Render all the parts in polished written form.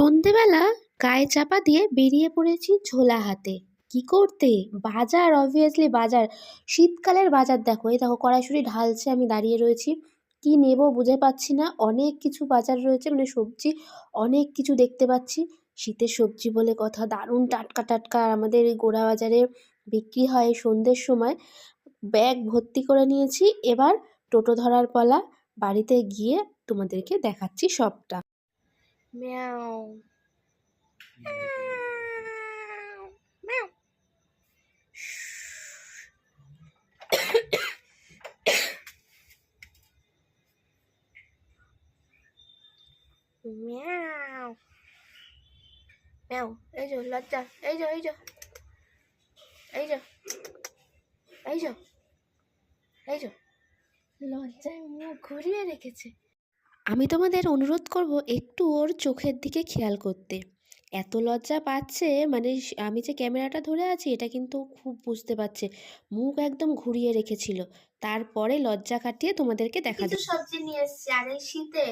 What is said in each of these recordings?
সন্ধেবেলা গায়ে চাপা দিয়ে বেরিয়ে পড়েছি ঝোলা হাতে। কি করতে? বাজার, অবভিয়াসলি বাজার। শীতকালের বাজার দেখো, এই দেখো কড়াইশুঁটি ঢালছে, আমি দাঁড়িয়ে রয়েছি। কি নেব বুঝে পাচ্ছি না, অনেক কিছু বাজার রয়েছে, মানে সবজি অনেক কিছু দেখতে পাচ্ছি। শীতের সবজি বলে কথা, দারুণ টাটকা টাটকা আমাদের এই গোড়া বাজারে বিক্রি হয় সন্ধ্যের সময়। ব্যাগ ভর্তি করে নিয়েছি, এবার টোটো ধরার পালা। বাড়িতে গিয়ে তোমাদেরকে দেখাচ্ছি সবটা। ম্যাও ম্যাও। ম্যাও ম্যাও। এই যে লজ্জা, এই যে এই যে এই যে এই যে এই যে লজ্জায় মুখ ঘুরিয়ে রেখেছে। আমি তোমাদের অনুরোধ করব একটু ওর চোখের দিকে খেয়াল করতে। এত লজ্জা পাচ্ছে, মানে আমি যে ক্যামেরাটা ধরে আছি এটা কিন্তু খুব বুঝতে পারছে। মুখ একদম ঘুরিয়ে রেখেছিল, তারপরে লজ্জা কাটিয়ে তোমাদেরকে দেখা কিছু সবজি নিয়ে এসেছি। আর এই শীতে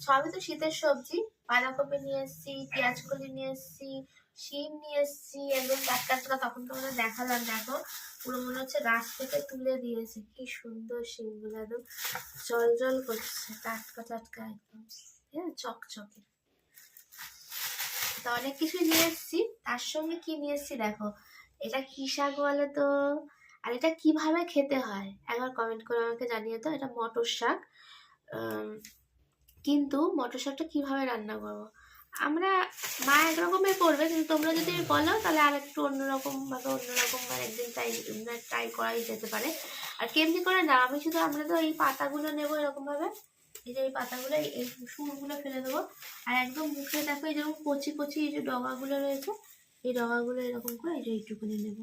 সবই তো শীতের সবজি। বাঁধাকপি নিয়ে এসেছি, পেঁয়াজ কলি নিয়ে এসেছি, শিম নিয়ে এসেছি একদম টাটকা টাটকা। তখন তোমাদের দেখালাম, দেখো পুরো মনে হচ্ছে গাছ থেকে তুলে দিয়েছে। কি সুন্দর শিমগুলো, একদম জল জল করছে, টাটকা টাটকা একদম, হ্যাঁ চকচকে। তো অনেক কিছুই নিয়ে এসেছি। তার সঙ্গে কি নিয়ে এসেছি দেখো, এটা কি শাক বলো তো, আর এটা কিভাবে খেতে হয় একবার কমেন্ট করে আমাকে জানিয়ে তো। এটা মটর শাক। কিন্তু মটর শাকটা কিভাবে রান্না করবো, আমরা মা একরকমের করবে, কিন্তু তোমরা যদি বলো তাহলে আর একটু অন্যরকম ভাবে, অন্যরকম মানে একদিন ট্রাই করাই যেতে পারে। আর কেমনি করে না, আমি শুধু, আমরা তো এই পাতাগুলো নেবো এরকম ভাবে, এই যে এই পাতাগুলো, এই সুরগুলো ফেলে দেবো। আর একদম মুখে দেখো এই যেরকম কচি কচি এই যে ডগাগুলো রয়েছে, এই ডগাগুলো এরকম করে এই যে এইটুকুনি নেবো,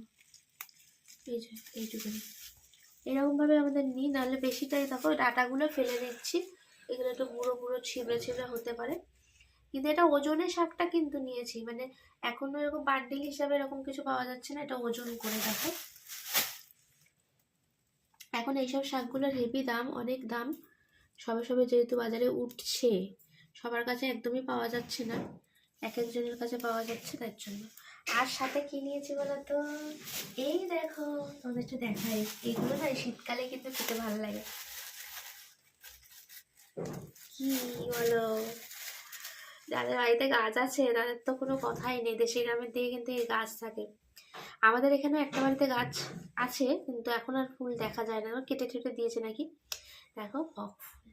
এই যে এইটুকুনি এরকম ভাবে আমাদের নিই, নাহলে বেশিটাই দেখো ডাটাগুলো ফেলে দিচ্ছি। এগুলো একটু বুড়ো বুড়ো ছিবড়ে ছিবড়ে হতে পারে। কিন্তু এটা ওজনের শাকটা কিন্তু নিয়েছি, মানে এখনো এরকম বান্ডিল হিসাবে এরকম কিছু পাওয়া যাচ্ছে না, এটা ওজন করে দেখো। এখন এইসব শাকগুলোর হেভি দাম, অনেক দাম। সবে সবে যেহেতু বাজারে উঠছে, সবার কাছে একদমই পাওয়া যাচ্ছে না, এক একজনের কাছে পাওয়া যাচ্ছে, তার জন্য। আর সাথে কি নিয়েছি বলতো, এই দেখো তোমাদের একটু দেখাই, এগুলো না শীতকালে কিন্তু খেতে ভালো লাগে। কি বলো, যাদের বাড়িতে গাছ আছে তাদের তো কোনো কথাই নেই, দেশি গ্রামের দিকে কিন্তু এই গাছ থাকে। আমাদের এখানে একটা বাড়িতে গাছ আছে, কিন্তু এখন আর ফুল দেখা যায় না, কেটে টেটে দিয়েছে নাকি। দেখো বকফুল,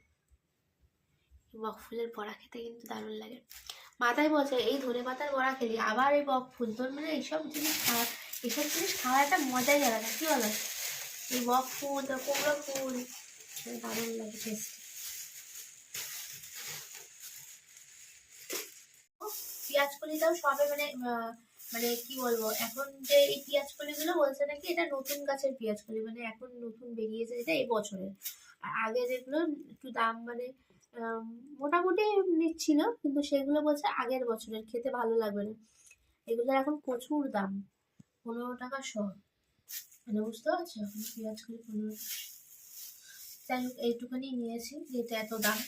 বকফুলের বড়া খেতে কিন্তু দারুণ লাগে। মাথায় বলছে এই ধনে পাতার বড়া খেলি, আবার এই বকফুল, তোর মানে এইসব জিনিস খাওয়া, এইসব জিনিস খাওয়ার একটা মজাই আলাদা, কি বলো? এই বকফুল, কুমড়ো ফুল, দারুণ লাগে টেস্ট। পেঁয়াজ কলিটাও সবে মানে মানে কি বলবো, এখন যে এই পেঁয়াজ কলিগুলো বলছে নাকি এটা নতুন গাছের পেঁয়াজ কলি, মানে এখন নতুন বেরিয়েছে, এটা এই বছরের। আর আগে যেগুলো একটু দাম মানে মোটামুটি নিচ্ছিল, কিন্তু সেগুলো বলছে আগের বছরের, খেতে ভালো লাগবে না। এগুলোর এখন প্রচুর দাম, 15 টাকা শ, মানে বুঝতে পারছো, এখন পেঁয়াজ কলি 15। যাই হোক এইটুখানি নিয়েছি, যেটা এত দাম।